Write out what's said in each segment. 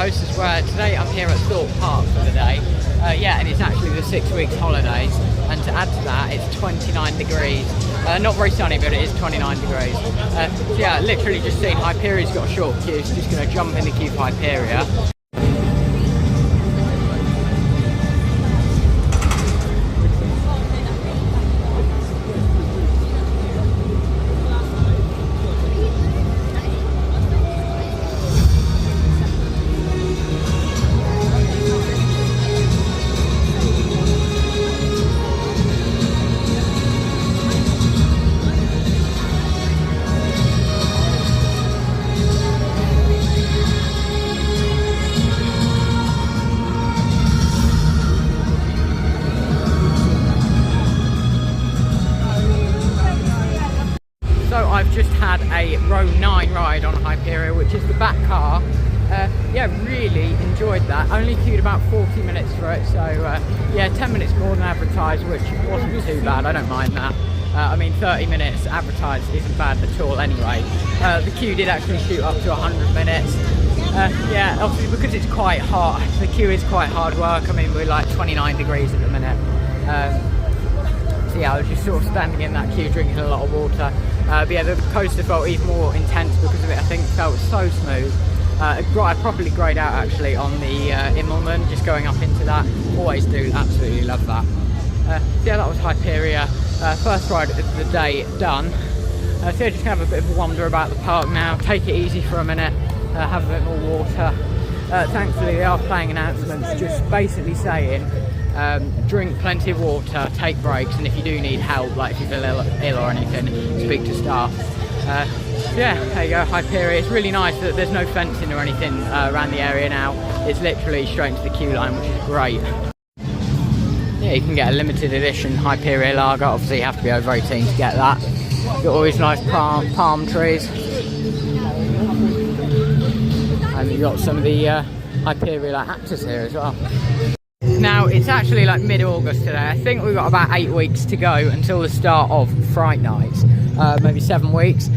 coast as well. Today I'm here at Thorpe Park for the day. Yeah, and it's actually the 6 weeks holidays, and to add to that, it's 29 degrees. Not very sunny, but it is 29 degrees. So yeah, literally just seen Hyperia's got a short queue, so just going to jump in the queue for Hyperia. So I've just had a row 9 ride on Hyperia, which is the back car. Yeah, really enjoyed that. Only queued about 40 minutes for it, so yeah, 10 minutes more than advertised, which wasn't too bad. I don't mind that. I mean, 30 minutes advertised isn't bad at all anyway. The queue did actually shoot up to 100 minutes. Yeah, obviously because it's quite hot, the queue is quite hard work. I mean, we're like 29 degrees at the minute. So yeah, I was just sort of standing in that queue drinking a lot of water. But yeah, the coaster felt even more intense because of it. I think it felt so smooth. I properly greyed out actually on the Immelman, just going up into that. Always do, absolutely love that. So yeah, that was Hyperia. First ride of the day done. So yeah, just gonna have a bit of a wander about the park now, take it easy for a minute, have a bit more water. Thankfully they are playing announcements just basically saying drink plenty of water, take breaks, and if you do need help, like if you feel ill or anything, speak to staff. Yeah, there you go, Hyperia. It's really nice that there's no fencing or anything around the area now. It's literally straight into the queue line, which is great. Yeah, you can get a limited edition Hyperia lager. Obviously you have to be over 18 to get that. Got all these nice palm trees. And you've got some of the Hyperia actors here as well. Now, it's actually like mid-August today. I think we've got about 8 weeks to go until the start of Fright Nights. Maybe 7 weeks.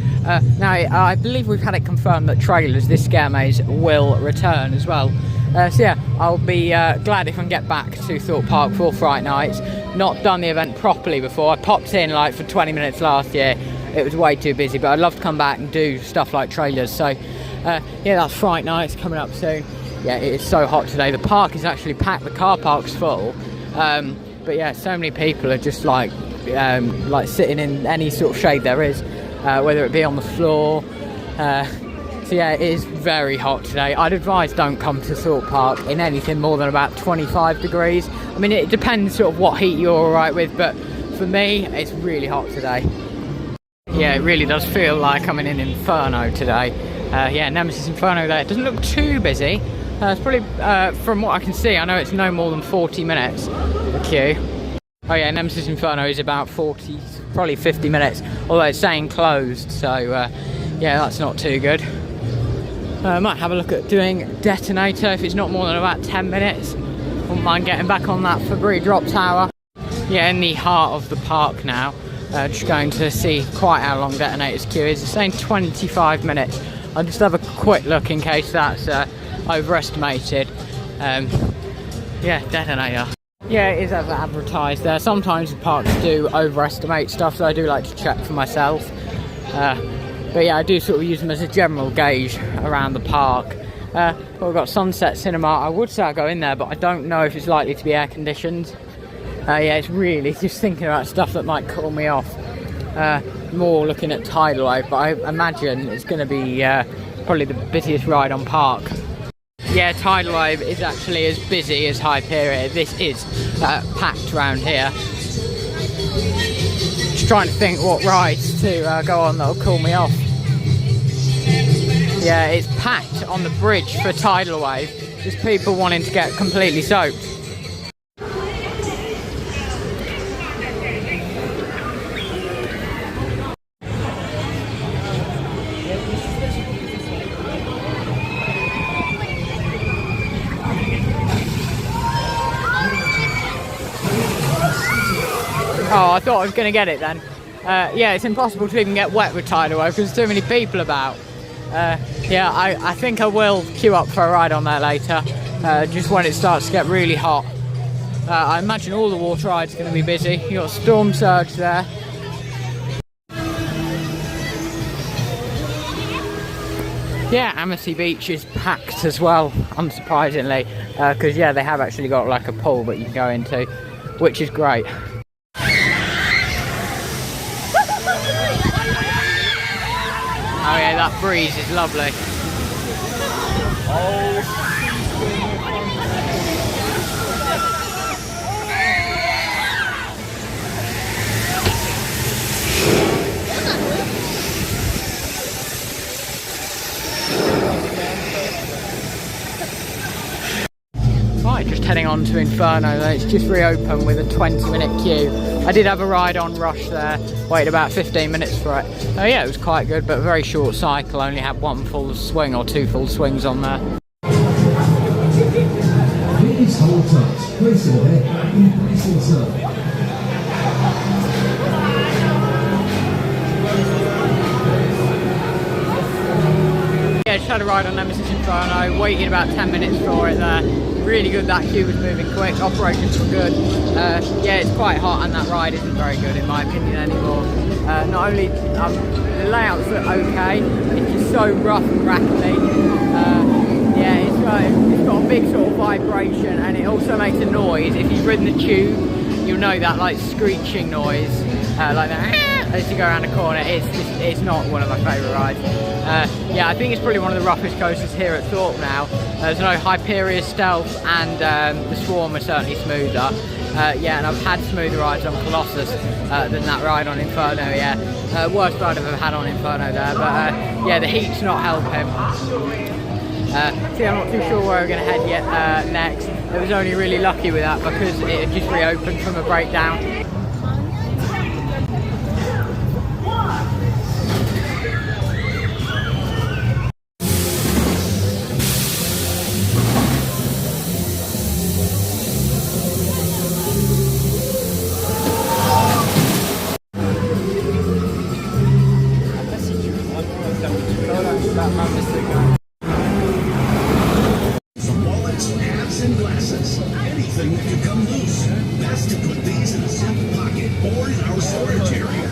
Now, I believe we've had it confirmed that trailers this scare maze will return as well. So yeah, I'll be glad if I can get back to Thorpe Park for Fright Nights. Not done the event properly before. I popped in like for 20 minutes last year. It was way too busy, but I'd love to come back and do stuff like trailers. So yeah, that's Fright Nights coming up soon. Yeah, it is so hot today. The park is actually packed. The car park's full. But yeah, so many people are just like sitting in any sort of shade there is, whether it be on the floor. So yeah, it is very hot today. I'd advise don't come to Thorpe Park in anything more than about 25 degrees. I mean, it depends sort of what heat you're all right with, but for me, it's really hot today. Yeah, it really does feel like I'm in an inferno today. Yeah, Nemesis Inferno there. It doesn't look too busy. It's probably, from what I can see, I know it's no more than 40 minutes, the queue. Oh yeah, Nemesis Inferno is about 40, probably 50 minutes, although it's saying closed, so yeah, that's not too good. I might have a look at doing Detonator if it's not more than about 10 minutes. Wouldn't mind getting back on that Fabri drop tower. Yeah, in the heart of the park now. Just going to see quite how long Detonator's queue is. It's saying 25 minutes. I'll just have a quick look in case that's overestimated. Yeah, Detonator. Yeah, it is as advertised there. Sometimes the parks do overestimate stuff, so I do like to check for myself. But yeah, I do sort of use them as a general gauge around the park. Well, we've got Sunset Cinema. I would say I'll go in there, but I don't know if it's likely to be air conditioned. Yeah, it's really just thinking about stuff that might call me off. More looking at Tidal Wave, but I imagine it's going to be probably the busiest ride on park. Yeah, Tidal Wave is actually as busy as Hyperia. This is packed around here. Just trying to think what rides to go on that'll call me off. Yeah, it's packed on the bridge for Tidal Wave. Just people wanting to get completely soaked. Oh, I thought I was going to get it then. Yeah, it's impossible to even get wet with Tidal Wave because there's too many people about. Yeah, I think I will queue up for a ride on there later, just when it starts to get really hot. I imagine all the water rides are going to be busy. You've got Storm Surge there. Yeah, Amity Beach is packed as well, unsurprisingly, because yeah, they have actually got like a pool that you can go into, which is great. Oh yeah, that breeze is lovely. Right, just heading on to Inferno. It's just reopened with a 20-minute queue. I did have a ride on Rush there, waited about 15 minutes for it. Oh yeah, it was quite good, but a very short cycle. Only had one full swing or two full swings on there. Please hold tight. Place your head back in place inside. Yeah, just had a ride on Nemesis Inferno, waited about 10 minutes for it there. Really good, that queue was moving quick, operations were good. Yeah, it's quite hot and that ride isn't very good in my opinion anymore. Not only, the layouts are okay, it's just so rough and rattly. Yeah, it's got a big sort of vibration, and it also makes a noise. If you've ridden the tube, you'll know that like screeching noise, like that as you go around the corner. It's not one of my favourite rides. Yeah, I think it's probably one of the roughest coasters here at Thorpe now. There's no Hyperion, Stealth, and the Swarm are certainly smoother. Yeah, and I've had smoother rides on Colossus than that ride on Inferno. Yeah, worst ride I've ever had on Inferno there. But yeah, the heat's not helping. See, I'm not too sure where we're going to head yet next. It was only really lucky with that because it had just reopened from a breakdown. Wallets, hats, and glasses. Anything that could come loose. Best to put these in a zip pocket or in our storage area.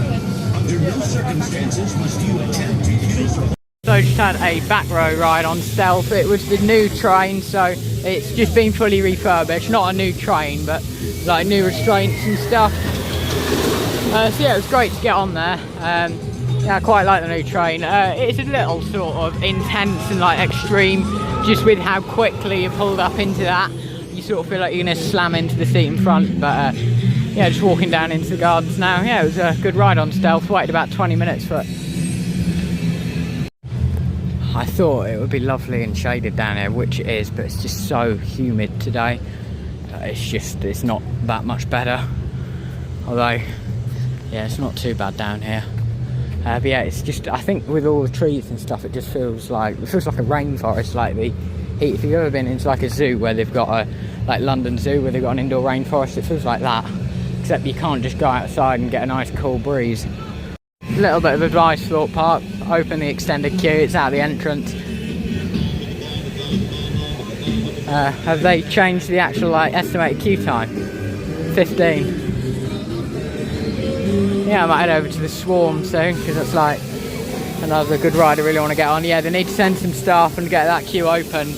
Under no circumstances must you attempt to use them. So just had a back row ride on Stealth. It was the new train, so it's just been fully refurbished. Not a new train, but like new restraints and stuff. So yeah, it was great to get on there. Yeah, I quite like the new train. It's a little sort of intense and like extreme, just with how quickly you pulled up into that. You sort of feel like you're going to slam into the seat in front, but yeah, just walking down into the gardens now. Yeah, it was a good ride on Stealth. Waited about 20 minutes for it. I thought it would be lovely and shaded down here, which it is, but it's just so humid today. It's not that much better. Although, yeah, it's not too bad down here. But yeah, it's just, I think with all the trees and stuff, it just feels like a rainforest, like the heat. If you've ever been into like a zoo where they've got a, like London Zoo, where they've got an indoor rainforest, it feels like that. Except you can't just go outside and get a nice cool breeze. A little bit of advice, Thorpe Park, open the extended queue, it's out the entrance. Have they changed the actual like estimated queue time? 15. Yeah, I might head over to the Swarm soon, because that's like another good ride I really want to get on. Yeah, they need to send some staff and get that queue opened.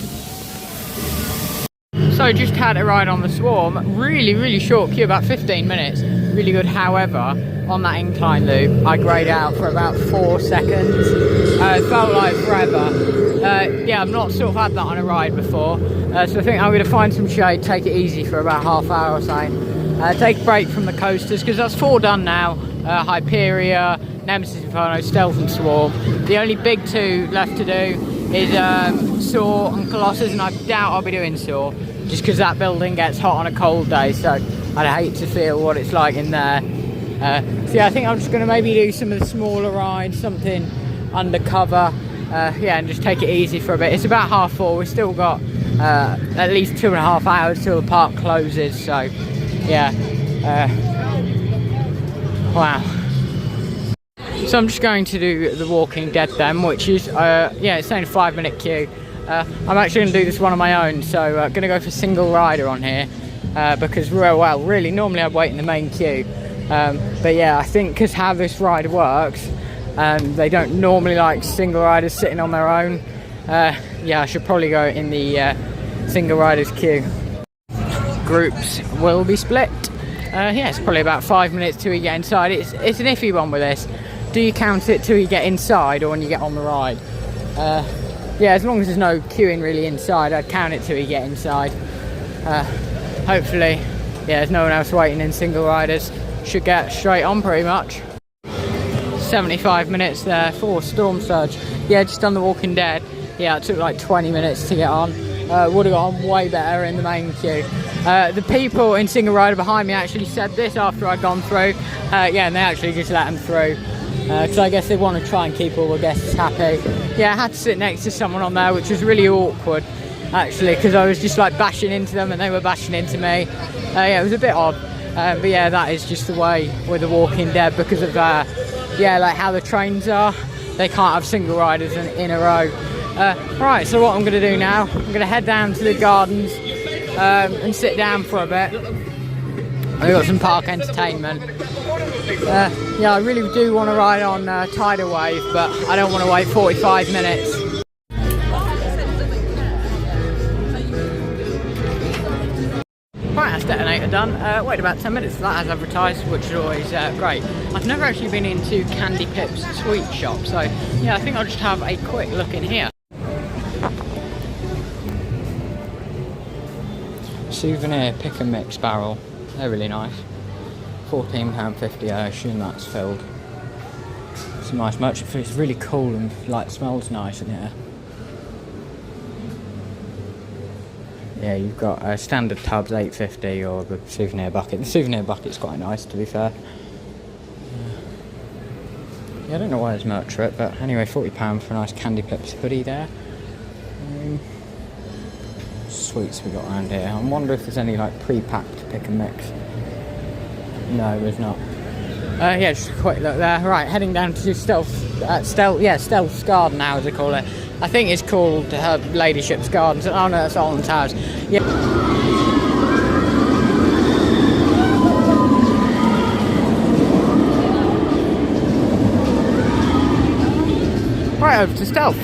So just had a ride on the Swarm, really short queue, about 15 minutes, really good. However, on that incline loop, I grayed out for about 4 seconds. It felt like forever. Yeah, I've not sort of had that on a ride before, so I think I'm going to find some shade, take it easy for about half hour or something. Take a break from the coasters, because that's 4 done now. Hyperia, Nemesis Inferno, Stealth and Swarm. The only big 2 left to do is Saw and Colossus, and I doubt I'll be doing Saw, just because that building gets hot on a cold day, so I'd hate to feel what it's like in there. So yeah, I think I'm just going to maybe do some of the smaller rides, something undercover, yeah, and just take it easy for a bit. It's about 4:30, we've still got at least 2.5 hours till the park closes, so yeah, wow. So I'm just going to do the Walking Dead then, which is, yeah, it's only a 5-minute queue. I'm actually going to do this one on my own, so I'm going to go for single rider on here, because, well, really, normally I'd wait in the main queue. But yeah, I think because how this ride works, they don't normally like single riders sitting on their own. Yeah, I should probably go in the single riders queue. Groups will be split. Yeah, it's probably about 5 minutes till you get inside. It's an iffy one with this. Do you count it till you get inside or when you get on the ride? Yeah, as long as there's no queuing really inside, I'd count it till you get inside. Hopefully, yeah, there's no one else waiting in single riders. Should get straight on pretty much. 75 minutes there for Storm Surge. Yeah, just on the Walking Dead. Yeah, it took like 20 minutes to get on. Would have got on way better in the main queue. The people in single rider behind me actually said this after I'd gone through. Yeah, and they actually just let them through. Because I guess they want to try and keep all the guests happy. Yeah, I had to sit next to someone on there, which was really awkward, actually, because I was just like bashing into them and they were bashing into me. Yeah, it was a bit odd. But yeah, that is just the way with the Walking Dead because of, yeah, like how the trains are. They can't have single riders in a row. Right, so what I'm going to do now, I'm going to head down to the gardens and sit down for a bit. We've got some park entertainment. Yeah, I really do want to ride on Tidal Wave, but I don't want to wait 45 minutes. Right, that's detonator done. Wait about 10 minutes for that as advertised, which is always great. I've never actually been into Candy Pip's sweet shop, so yeah, I think I'll just have a quick look in here. Souvenir pick and mix barrel. They're really nice. £14.50, I assume that's filled. It's a nice merch. It's really cool and like smells nice in here. Yeah, you've got standard tubs, £8.50, or the souvenir bucket. The souvenir bucket's quite nice, to be fair. Yeah, I don't know why there's merch for it, but anyway, £40 for a nice Candy Pips hoodie there. Sweets we got around here. I wonder if there's any like pre-packed pick and mix. No, there's not. Yeah, just a quick look there. Right, heading down to Stealth's Garden now, as they call it. I think it's called Her Ladyship's Gardens. Oh no, that's Alton Towers. Yeah. Right, over to Stealth.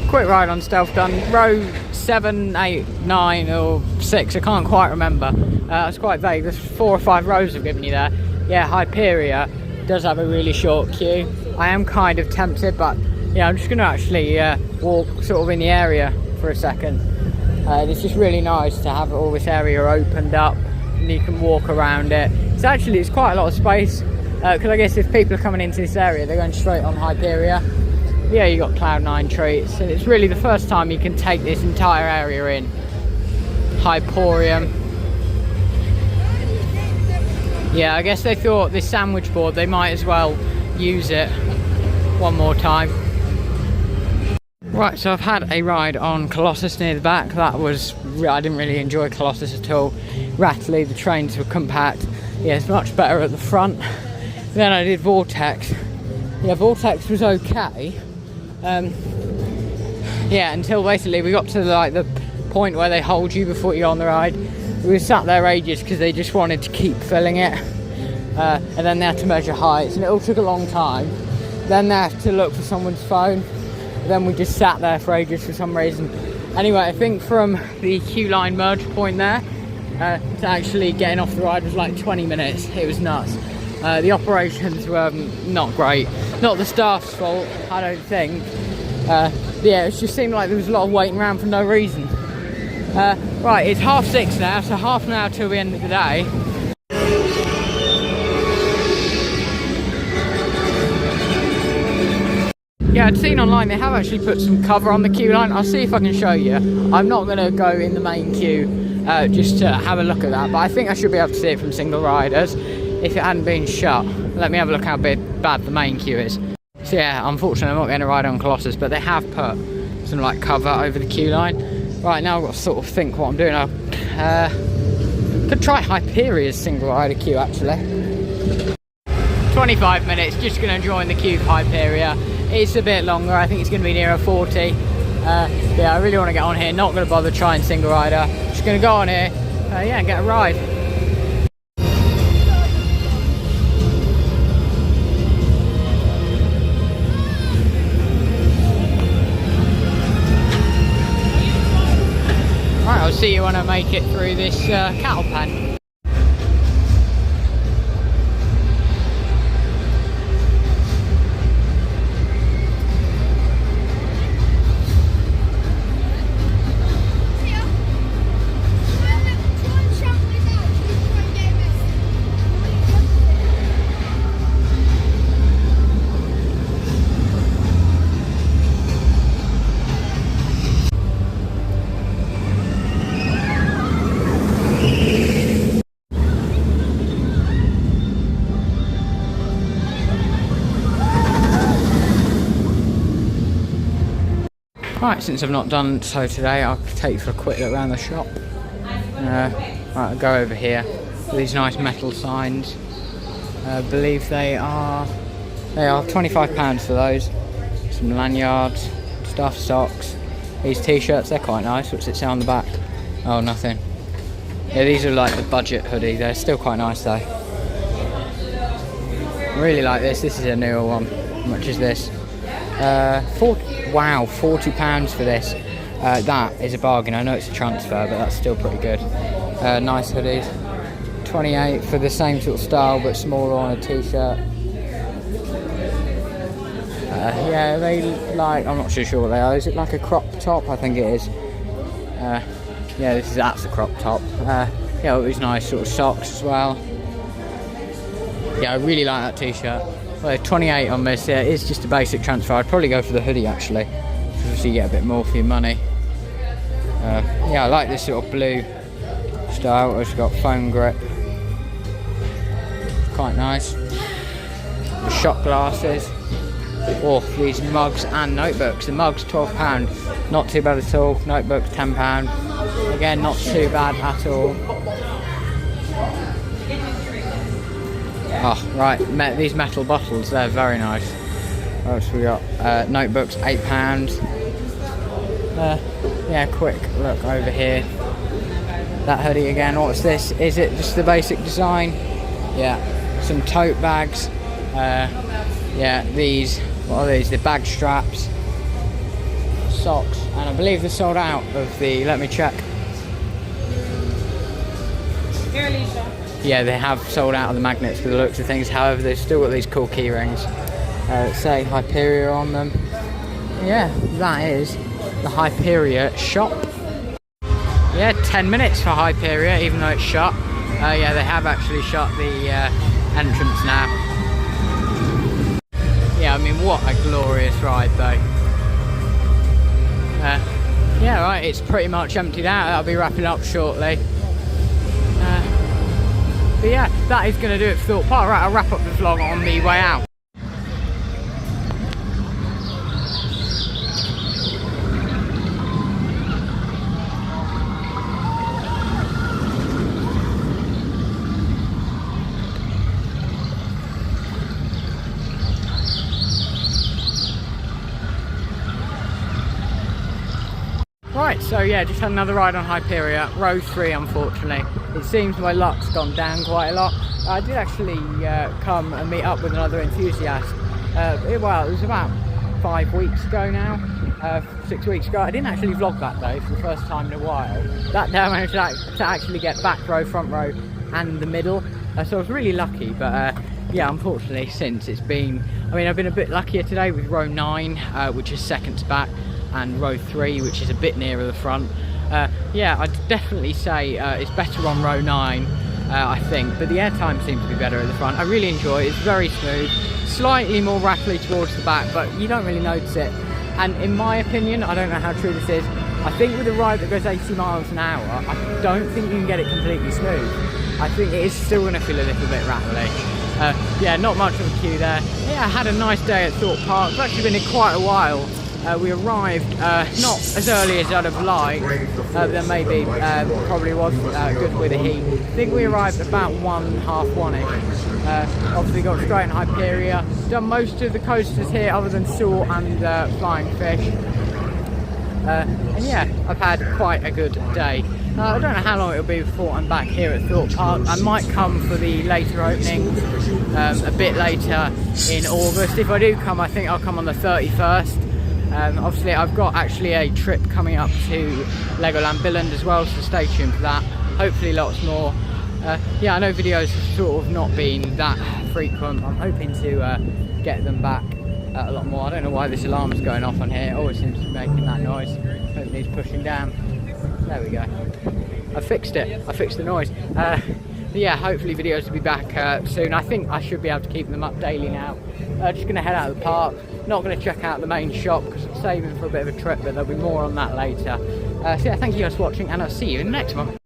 Quick ride on Stealth done. Row 7, 8, 9 or 6, I can't quite remember. It's quite vague. There's 4 or 5 rows they've given you there. Yeah, Hyperia does have a really short queue. I am kind of tempted, but yeah, I'm just going to actually walk sort of in the area for a second. It's just really nice to have all this area opened up and you can walk around it. It's quite a lot of space, because I guess if people are coming into this area, they're going straight on Hyperia. Yeah, you got Cloud9 treats, and it's really the first time you can take this entire area in. Hyporium. Yeah, I guess they thought this sandwich board, they might as well use it one more time. Right, so I've had a ride on Colossus near the back. I didn't really enjoy Colossus at all. Rattly, the trains were compact. Yeah, it's much better at the front. Then I did Vortex. Yeah, Vortex was okay. Yeah, until basically we got to the point where they hold you before you go on the ride. We were sat there ages because they just wanted to keep filling it. And then they had to measure heights, and it all took a long time. Then they had to look for someone's phone. Then we just sat there for ages for some reason. Anyway, I think from the queue line merge point there to actually getting off the ride was like 20 minutes. It was nuts. The operations were not great. Not the staff's fault, I don't think. Yeah, it just seemed like there was a lot of waiting around for no reason. Right, it's 6:30 now, so half an hour till the end of the day. Yeah, I'd seen online they have actually put some cover on the queue line. I'll see if I can show you. I'm not going to go in the main queue just to have a look at that, but I think I should be able to see it from single riders if it hadn't been shut. Let me have a look how bad the main queue is. So yeah, unfortunately I'm not going to ride on Colossus, but they have put some like cover over the queue line. Right, now I've got to sort of think what I'm doing. I could try Hyperia's single rider queue actually. 25 minutes, just going to join the queue for Hyperia. It's a bit longer, I think it's going to be nearer 40. Yeah, I really want to get on here, not going to bother trying single rider. Just going to go on here, yeah, and get a ride. Right, I'll see you when I make it through this cattle pen. Right, since I've not done so today, I'll take you for a quick look around the shop. Right, I'll go over here. These nice metal signs. I believe they are £25 for those. Some lanyards, stuff, socks. These t-shirts, they're quite nice. What's it say on the back? Oh, nothing. Yeah, these are like the budget hoodie. They're still quite nice though. I really like this. This is a newer one. How much is this? Wow, £40 for this. That is a bargain. I know it's a transfer, but that's still pretty good. Nice hoodies. 28 for the same sort of style, but smaller on a t-shirt. Yeah, they like, I'm not too sure what they are. Is it like a crop top? I think it is. Yeah, that's a crop top. Yeah, these nice sort of socks as well. Yeah, I really like that t-shirt. Well, 28 on this. Yeah, it's just a basic transfer. I'd probably go for the hoodie actually, so you get a bit more for your money. Yeah, I like this sort of blue style. It's got foam grip. Quite nice. The shot glasses. Oh, these mugs and notebooks. The mugs £12. Not too bad at all. Notebooks £10. Again, not too bad at all. Oh, right, these metal bottles, they're very nice. What else we got? Notebooks, £8. Yeah, quick look over here. That hoodie again, what's this? Is it just the basic design? Yeah, some tote bags. Yeah, these, what are these? The bag straps. Socks, and I believe they're sold out of the, let me check. Here, Alicia. Yeah, they have sold out of the magnets for the looks of things. However, they've still got these cool key rings that say Hyperia on them. Yeah, that is the Hyperia shop. Yeah, 10 minutes for Hyperia, even though it's shut. Yeah, they have actually shut the entrance now. Yeah, I mean, what a glorious ride though. Yeah, right, it's pretty much emptied out. That'll be wrapping up shortly. But yeah, that is going to do it for Thorpe Park. Right, I'll wrap up the vlog on the way out. Right, so yeah, just had another ride on Hyperia, row 3 unfortunately. It seems my luck's gone down quite a lot. I did actually come and meet up with another enthusiast. Well, it was about 5 weeks ago now, 6 weeks ago. I didn't actually vlog that day for the first time in a while. That day I managed to actually get back row, front row and the middle. So I was really lucky, but yeah, unfortunately since it's been, I mean, I've been a bit luckier today with row 9, which is second to back, and row 3, which is a bit nearer the front. Yeah, I'd definitely say it's better on row 9, I think, but the airtime seems to be better at the front. I really enjoy it. It's very smooth, slightly more rattly towards the back, but you don't really notice it. And in my opinion, I don't know how true this is, I think with a ride that goes 80 miles an hour, I don't think you can get it completely smooth. I think it is still going to feel a little bit rattly. Yeah, not much of a queue there. Yeah, I had a nice day at Thorpe Park. It's actually been in quite a while. We arrived not as early as I'd have liked, but then maybe probably was good with the heat. I think we arrived about 1:30-ish. Obviously got straight in Hyperia. Done most of the coasters here other than Saw and Flying Fish. And yeah, I've had quite a good day. I don't know how long it'll be before I'm back here at Thorpe Park. I might come for the later openings a bit later in August. If I do come, I think I'll come on the 31st. Obviously I've got actually a trip coming up to Legoland Billund as well, so stay tuned for that. Hopefully lots more. Yeah, I know videos have sort of not been that frequent. I'm hoping to get them back a lot more. I don't know why this alarm's going off on here. It always seems to be making that noise. Hopefully it's pushing down. There we go. I fixed it. I fixed the noise. But yeah, hopefully videos will be back soon. I think I should be able to keep them up daily now. Just going to head out of the park. Not going to check out the main shop because I'm saving for a bit of a trip, but there'll be more on that later. So yeah, thank you guys for watching, and I'll see you in the next one.